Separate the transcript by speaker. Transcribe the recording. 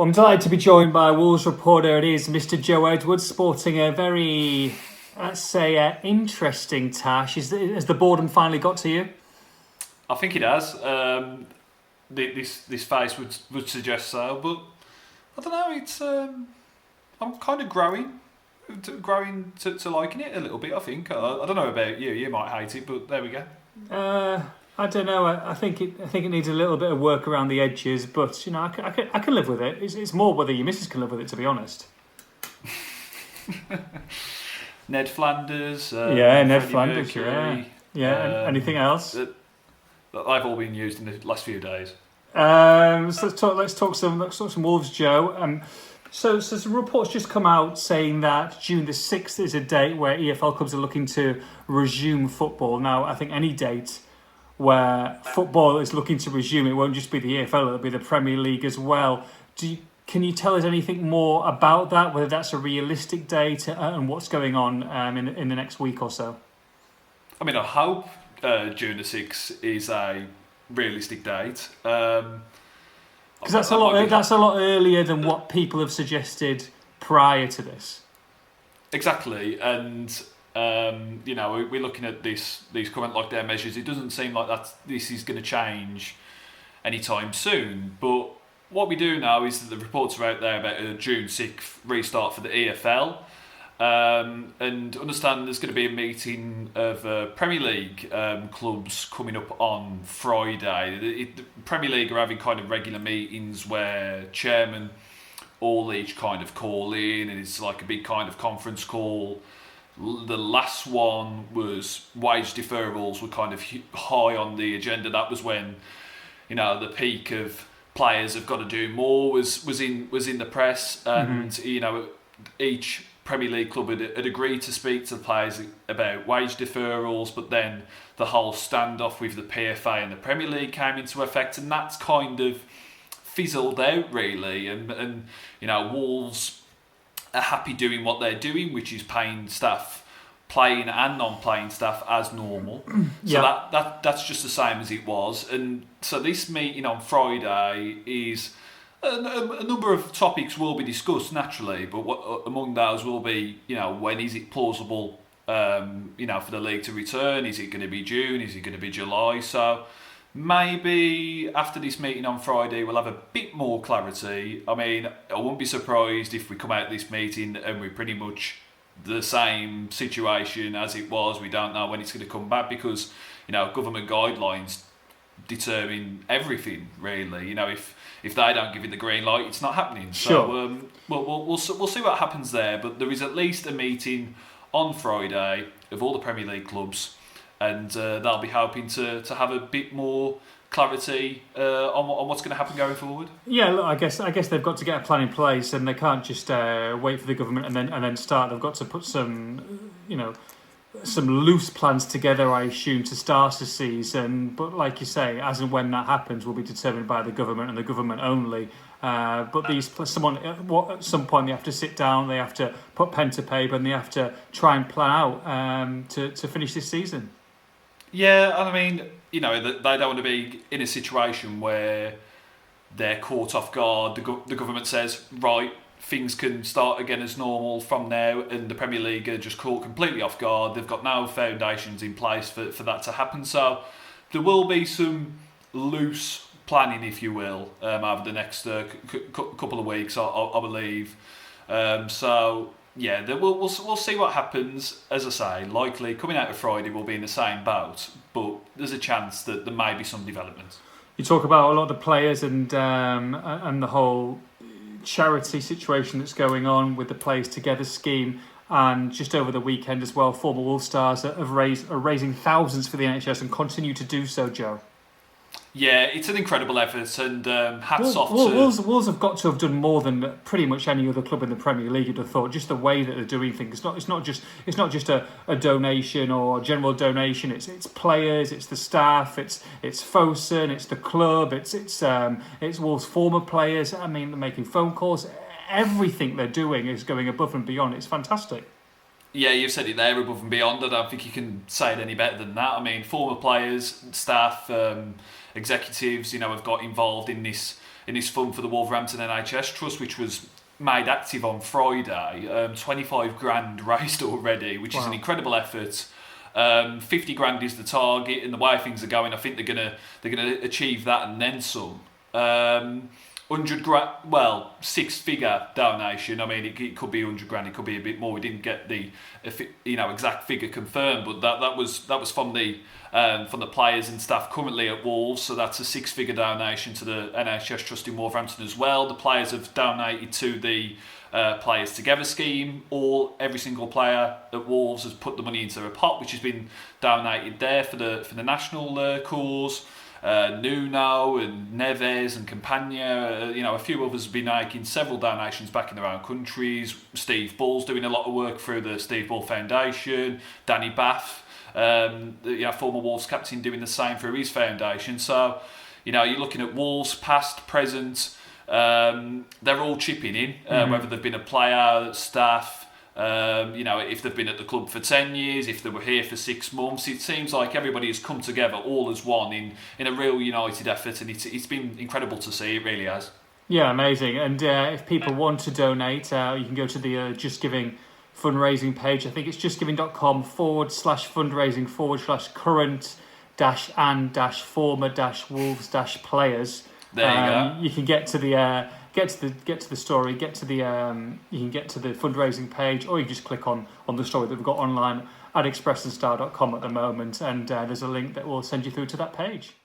Speaker 1: Well, I'm delighted to be joined by Wolves reporter. It is Mr. Joe Edwards, sporting a very, let's say, interesting tash. Has the boredom finally got to you?
Speaker 2: I think it has. This face would suggest so, but I don't know. It's I'm kind of growing to liking it a little bit. I think. I don't know about you. You might hate it, but there we go.
Speaker 1: I don't know. I think it needs a little bit of work around the edges, but I can live with it. It's more whether your missus can live with it, to be honest.
Speaker 2: Ned Flanders.
Speaker 1: Ned
Speaker 2: Freddie
Speaker 1: Flanders.
Speaker 2: Mercury,
Speaker 1: Anything else?
Speaker 2: They've all been used in the last few days.
Speaker 1: So let's talk some Wolves, Joe. So some reports just come out saying that June the 6th is a date where EFL clubs are looking to resume football. Now, I think any date where football is looking to resume, it won't just be the EFL, it'll be the Premier League as well. Can you tell us anything more about that, whether that's a realistic date and what's going on in the next week or so?
Speaker 2: I mean, I hope June the 6th is a realistic date.
Speaker 1: Because that's a lot earlier than what people have suggested prior to this.
Speaker 2: Exactly, and we're looking at these current lockdown measures. It doesn't seem like this is going to change anytime soon. But what we do know is that the reports are out there about a June 6th restart for the EFL. And understand there's going to be a meeting of Premier League clubs coming up on Friday. The Premier League are having kind of regular meetings where chairmen all each kind of call in, and it's like a big kind of conference call. The last one was wage deferrals were kind of high on the agenda. That was when the peak of players have got to do more was in the press, and each Premier League club had agreed to speak to the players about wage deferrals, but then the whole standoff with the PFA and the Premier League came into effect, and that's kind of fizzled out really. And Wolves are happy doing what they're doing, which is paying staff, playing and non-playing staff as normal. So that's just the same as it was. And so this meeting on Friday is a number of topics will be discussed naturally, but among those will be, when is it plausible, for the league to return? Is it going to be June? Is it going to be July? So maybe after this meeting on Friday, we'll have a bit more clarity. I mean, I wouldn't be surprised if we come out of this meeting and we're pretty much the same situation as it was. We don't know when it's going to come back because, government guidelines determine everything really. If they don't give it the green light, it's not happening.
Speaker 1: Sure.
Speaker 2: So we'll see what happens there. But there is at least a meeting on Friday of all the Premier League clubs, and they'll be hoping to have a bit more clarity on what's going to happen going forward.
Speaker 1: Yeah, look, I guess they've got to get a plan in place, and they can't just wait for the government and then start. They've got to put some loose plans together, I assume, to start the season. But like you say, as and when that happens will be determined by the government and the government only. But at some point they have to sit down, they have to put pen to paper, and they have to try and plan out to finish this season.
Speaker 2: Yeah, I mean, they don't want to be in a situation where they're caught off guard. The government says, right, things can start again as normal from now, and the Premier League are just caught completely off guard. They've got no foundations in place for that to happen. So there will be some loose planning, if you will, over the next couple of weeks, I believe. Yeah, we'll see what happens. As I say, likely coming out of Friday we'll be in the same boat, but there's a chance that there may be some developments.
Speaker 1: You talk about a lot of the players and the whole charity situation that's going on with the Players Together scheme, and just over the weekend as well, former Wolves stars are raising thousands for the NHS and continue to do so, Joe.
Speaker 2: Yeah, it's an incredible effort, and hats off to...
Speaker 1: Wolves have got to have done more than pretty much any other club in the Premier League, you'd have thought. Just the way that they're doing things. It's not just a donation or a general donation. It's players, it's the staff, it's Fosun, it's the club, it's Wolves' former players. I mean, they're making phone calls. Everything they're doing is going above and beyond. It's fantastic.
Speaker 2: Yeah, you've said it there, above and beyond. I don't think you can say it any better than that. I mean, former players, staff, executives, have got involved in this in his fund for the Wolverhampton NHS Trust, which was made active on Friday. 25 grand raised already, which is an incredible effort. 50 grand is the target, and the way things are going, I think they're gonna achieve that and then some. 100 grand, well, 6-figure donation. I mean, it could be 100 grand, it could be a bit more. We didn't get the exact figure confirmed, but that was from the players and staff currently at Wolves. So that's a 6-figure donation to the NHS Trust in Wolverhampton as well. The players have donated to the Players Together scheme. Every single player at Wolves has put the money into a pot, which has been donated there for the national cause. Nuno and Neves and Campagna, a few others have been making several donations back in their own countries. Steve Bull's doing a lot of work through the Steve Bull Foundation. Danny Bath, former Wolves captain, doing the same through his foundation. So, you're looking at Wolves, past, present. They're all chipping in, whether they've been a player, staff. If they've been at the club for 10 years, if they were here for 6 months, it seems like everybody has come together all as one in a real united effort, and it's been incredible to see. It really has.
Speaker 1: Yeah, amazing. And if people want to donate, you can go to the Just Giving fundraising page. I think it's justgiving.com/fundraising/current-and-former-Wolves-players.
Speaker 2: There you go.
Speaker 1: You can get to the story, you can get to the fundraising page, or you can just click on the story that we've got online at expressandstar.com at the moment, and there's a link that will send you through to that page.